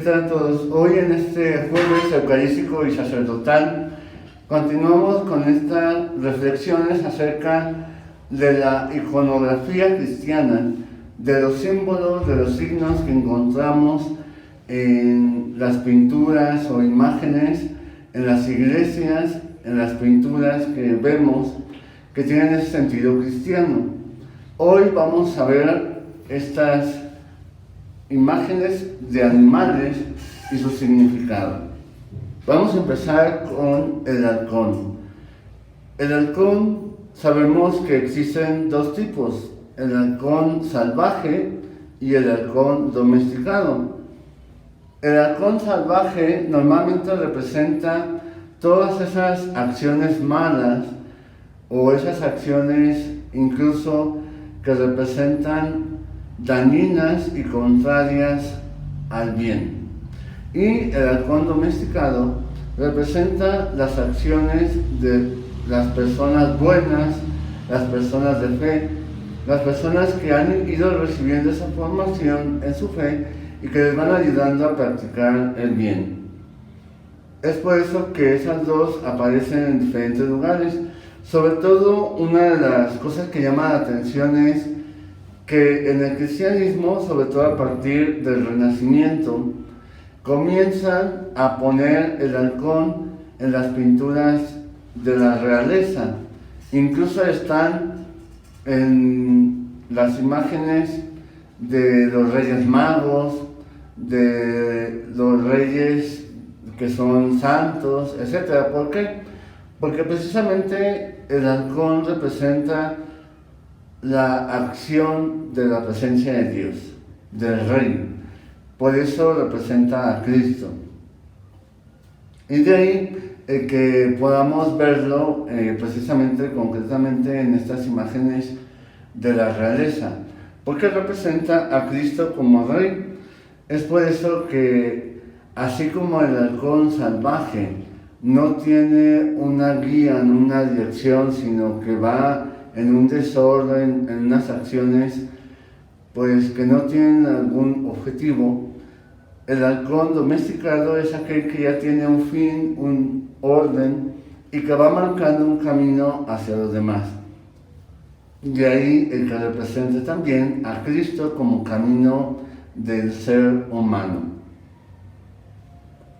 tal a todos? Hoy en este jueves eucarístico y sacerdotal continuamos con estas reflexiones acerca de la iconografía cristiana, de los símbolos, de los signos que encontramos en las pinturas o imágenes, en las iglesias, en las pinturas que vemos que tienen ese sentido cristiano. Hoy vamos a ver estas imágenes de animales y su significado. Vamos a empezar con el halcón. El halcón, sabemos que existen dos tipos, el halcón salvaje y el halcón domesticado. El halcón salvaje normalmente representa todas esas acciones malas o esas acciones incluso que representan dañinas y contrarias al bien. Y el halcón domesticado representa las acciones de las personas buenas, las personas de fe, las personas que han ido recibiendo esa formación en su fe y que les van ayudando a practicar el bien. Es por eso que esas dos aparecen en diferentes lugares. Sobre todo, una de las cosas que llama la atención es que en el cristianismo, sobre todo a partir del Renacimiento, comienzan a poner el halcón en las pinturas de la realeza. Incluso están en las imágenes de los Reyes Magos, de los reyes que son santos, etc. ¿Por qué? Porque precisamente el halcón representa la acción de la presencia de Dios, del Rey. Por eso representa a Cristo. Y de ahí que podamos verlo precisamente, concretamente en estas imágenes de la realeza, porque representa a Cristo como Rey. Es por eso que, así como el halcón salvaje no tiene una guía, no una dirección, sino que va en un desorden, en unas acciones pues que no tienen algún objetivo, el halcón domesticado es aquel que ya tiene un fin, un orden y que va marcando un camino hacia los demás. De ahí el que representa también a Cristo como camino del ser humano.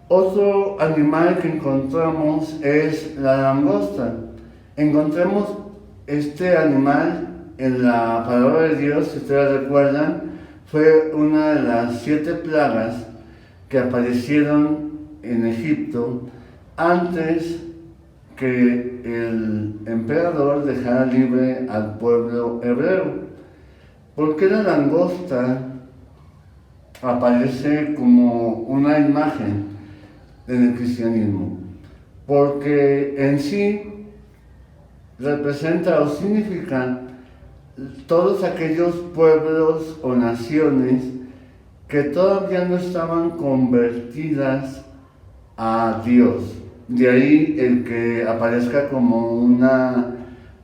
Otro animal que encontramos es la langosta. Encontramos este animal en la palabra de Dios, si ustedes recuerdan, fue una de las 7 plagas que aparecieron en Egipto antes que el emperador dejara libre al pueblo hebreo. ¿Por qué la langosta aparece como una imagen en el cristianismo? Porque en sí representa o significa todos aquellos pueblos o naciones que todavía no estaban convertidas a Dios. De ahí el que aparezca como una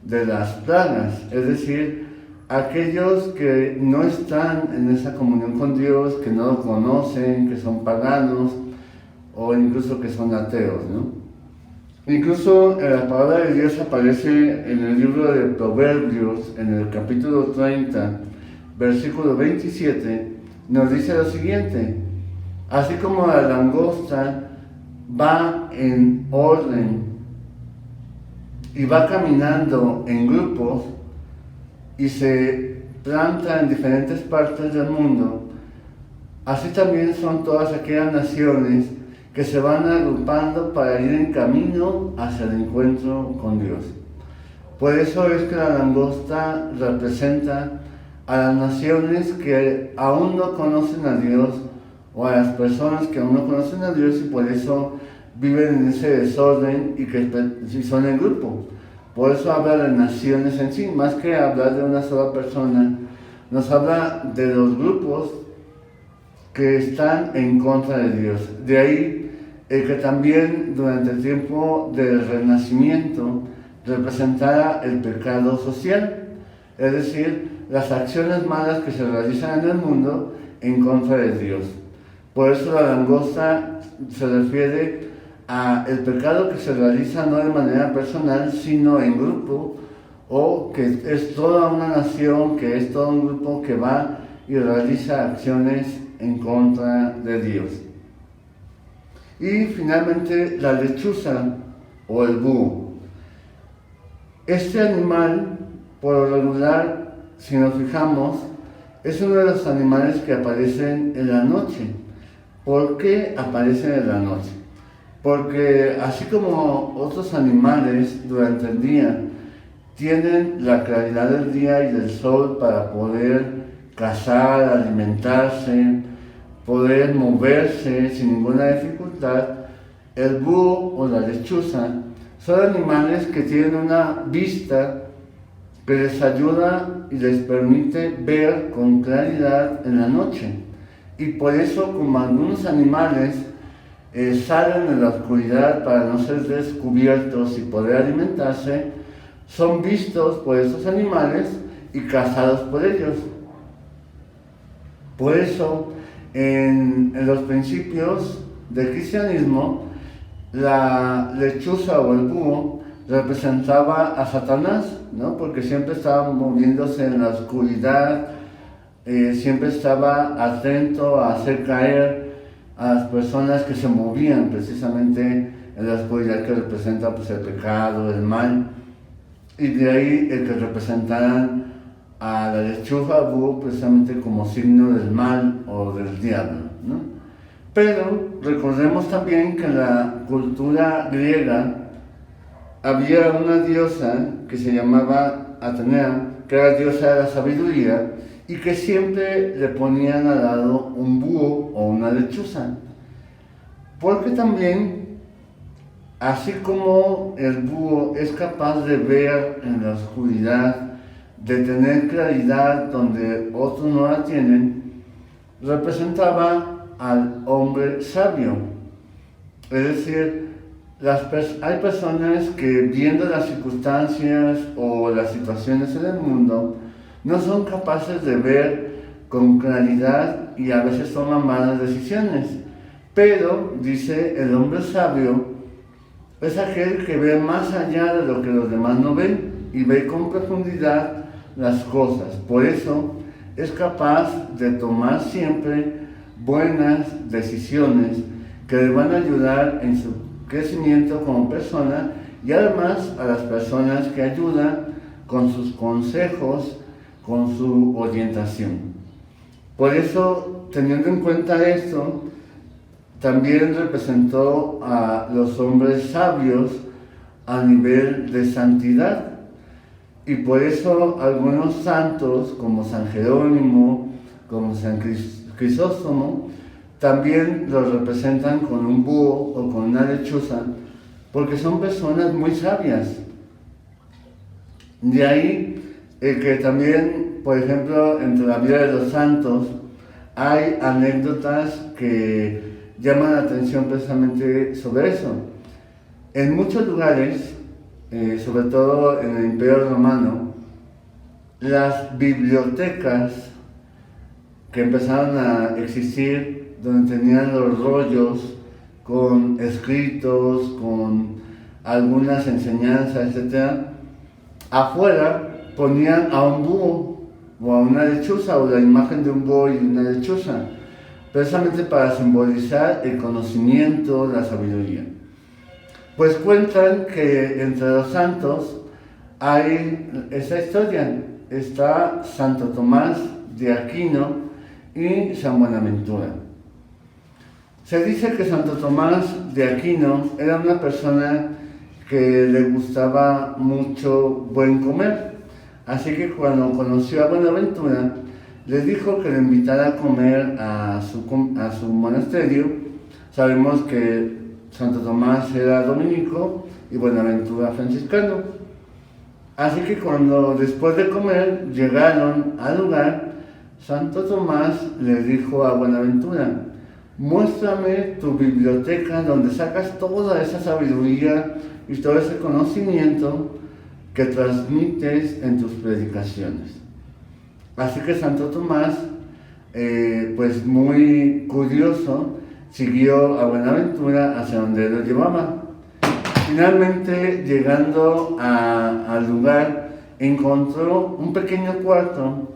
de las plagas, es decir, aquellos que no están en esa comunión con Dios, que no lo conocen, que son paganos o incluso que son ateos, ¿no? Incluso la palabra de Dios aparece en el libro de Proverbios, en el capítulo 30, versículo 27, nos dice lo siguiente: así como la langosta va en orden y va caminando en grupos y se planta en diferentes partes del mundo, así también son todas aquellas naciones que se van agrupando para ir en camino hacia el encuentro con Dios. Por eso es que la langosta representa a las naciones que aún no conocen a Dios, o a las personas que aún no conocen a Dios y por eso viven en ese desorden y que son en grupo. Por eso habla de naciones en sí, más que hablar de una sola persona, nos habla de los grupos que están en contra de Dios. De ahí que también durante el tiempo del Renacimiento representara el pecado social, es decir, las acciones malas que se realizan en el mundo en contra de Dios. Por eso la langosta se refiere a el pecado que se realiza no de manera personal, sino en grupo, o que es toda una nación, que es todo un grupo que va y realiza acciones en contra de Dios. Y finalmente la lechuza o el búho. Este animal, por lo regular, si nos fijamos, es uno de los animales que aparecen en la noche. ¿Por qué aparecen en la noche? Porque así como otros animales durante el día tienen la claridad del día y del sol para poder cazar, alimentarse, poder moverse sin ninguna dificultad, el búho o la lechuza son animales que tienen una vista que les ayuda y les permite ver con claridad en la noche. Y por eso, como algunos animales salen en la oscuridad para no ser descubiertos y poder alimentarse, son vistos por esos animales y cazados por ellos. Por eso, en los principios del cristianismo, la lechuza o el búho representaba a Satanás, ¿no? Porque siempre estaba moviéndose en la oscuridad, siempre estaba atento a hacer caer a las personas que se movían precisamente en la oscuridad, que representa pues, el pecado, el mal, y de ahí el que representaran a la lechuza o búho precisamente como signo del mal o del diablo, ¿no? Pero recordemos también que en la cultura griega había una diosa que se llamaba Atenea, que era diosa de la sabiduría, y que siempre le ponían al lado un búho o una lechuza. Porque también, así como el búho es capaz de ver en la oscuridad, de tener claridad donde otros no la tienen, representaba al hombre sabio. Es decir, hay personas que viendo las circunstancias o las situaciones en el mundo, no son capaces de ver con claridad y a veces toman malas decisiones. Pero, dice, el hombre sabio es aquel que ve más allá de lo que los demás no ven y ve con profundidad las cosas. Por eso es capaz de tomar siempre buenas decisiones que le van a ayudar en su crecimiento como persona y además a las personas que ayudan con sus consejos, con su orientación. Por eso, teniendo en cuenta esto, también representó a los hombres sabios a nivel de santidad. Y por eso algunos santos, como San Jerónimo, como San Crisóstomo, también los representan con un búho o con una lechuza, porque son personas muy sabias. De ahí que también, por ejemplo, entre la vida de los santos, hay anécdotas que llaman la atención precisamente sobre eso. En muchos lugares, sobre todo en el Imperio Romano, las bibliotecas que empezaron a existir, donde tenían los rollos con escritos, con algunas enseñanzas, etc., afuera ponían a un búho o a una lechuza, o la imagen de un búho y una lechuza, precisamente para simbolizar el conocimiento, la sabiduría. Pues cuentan que entre los santos hay esa historia. Está Santo Tomás de Aquino y San Buenaventura. Se dice que Santo Tomás de Aquino era una persona que le gustaba mucho buen comer. Así que cuando conoció a Buenaventura, le dijo que le invitara a comer a su monasterio. Sabemos que Santo Tomás era dominico y Buenaventura franciscano. Así que cuando después de comer llegaron al lugar, Santo Tomás le dijo a Buenaventura: muéstrame tu biblioteca donde sacas toda esa sabiduría y todo ese conocimiento que transmites en tus predicaciones. Así que Santo Tomás pues muy curioso, siguió a Buenaventura hacia donde lo llevaba. Finalmente, llegando al lugar, encontró un pequeño cuarto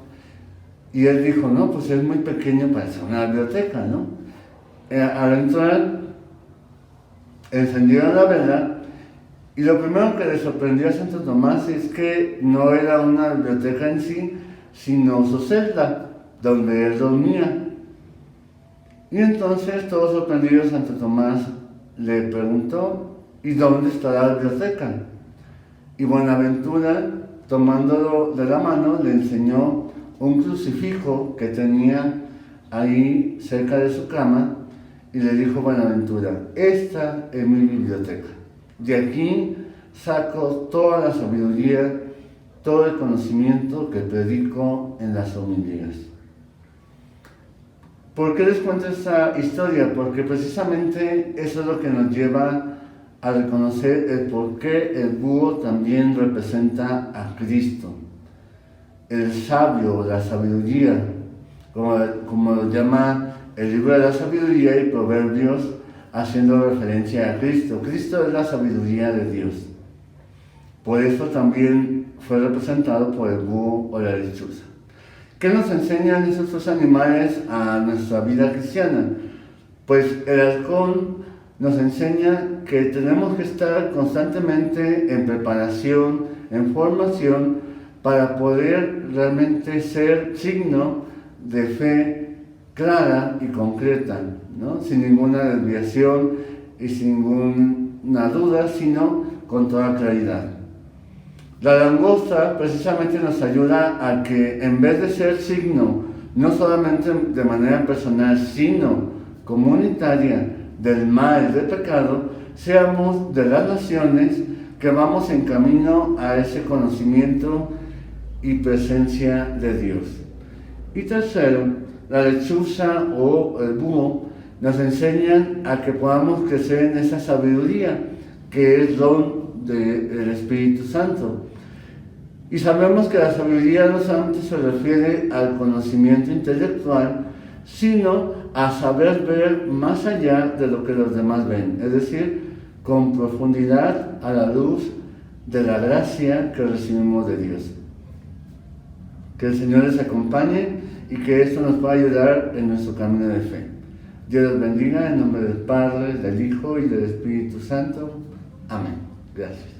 y él dijo, no, pues es muy pequeño para ser una biblioteca, ¿no? Al entrar, encendieron la vela y lo primero que le sorprendió a Santo Tomás es que no era una biblioteca en sí, sino su celda, donde él dormía. Y entonces, todo sorprendido, Santo Tomás le preguntó, ¿y dónde está la biblioteca? Y Buenaventura, tomándolo de la mano, le enseñó un crucifijo que tenía ahí cerca de su cama y le dijo Buenaventura, esta es mi biblioteca. De aquí saco toda la sabiduría, todo el conocimiento que predico en las homilías. ¿Por qué les cuento esta historia? Porque precisamente eso es lo que nos lleva a reconocer el por qué el búho también representa a Cristo. El sabio, la sabiduría, como lo llama el libro de la sabiduría y Proverbios, haciendo referencia a Cristo. Cristo es la sabiduría de Dios. Por eso también fue representado por el búho o la lechuza. ¿Qué nos enseñan esos dos animales a nuestra vida cristiana? Pues el halcón nos enseña que tenemos que estar constantemente en preparación, en formación, para poder realmente ser signo de fe clara y concreta, ¿no? Sin ninguna desviación y sin ninguna duda, sino con toda claridad. La langosta precisamente nos ayuda a que en vez de ser signo, no solamente de manera personal, sino comunitaria del mal, del pecado, seamos de las naciones que vamos en camino a ese conocimiento y presencia de Dios. Y tercero, la lechuza o el búho nos enseñan a que podamos crecer en esa sabiduría que es don del Espíritu Santo. Y sabemos que la sabiduría no solamente se refiere al conocimiento intelectual, sino a saber ver más allá de lo que los demás ven, es decir, con profundidad a la luz de la gracia que recibimos de Dios. Que el Señor les acompañe y que esto nos pueda ayudar en nuestro camino de fe. Dios los bendiga en nombre del Padre, del Hijo y del Espíritu Santo. Amén. Gracias.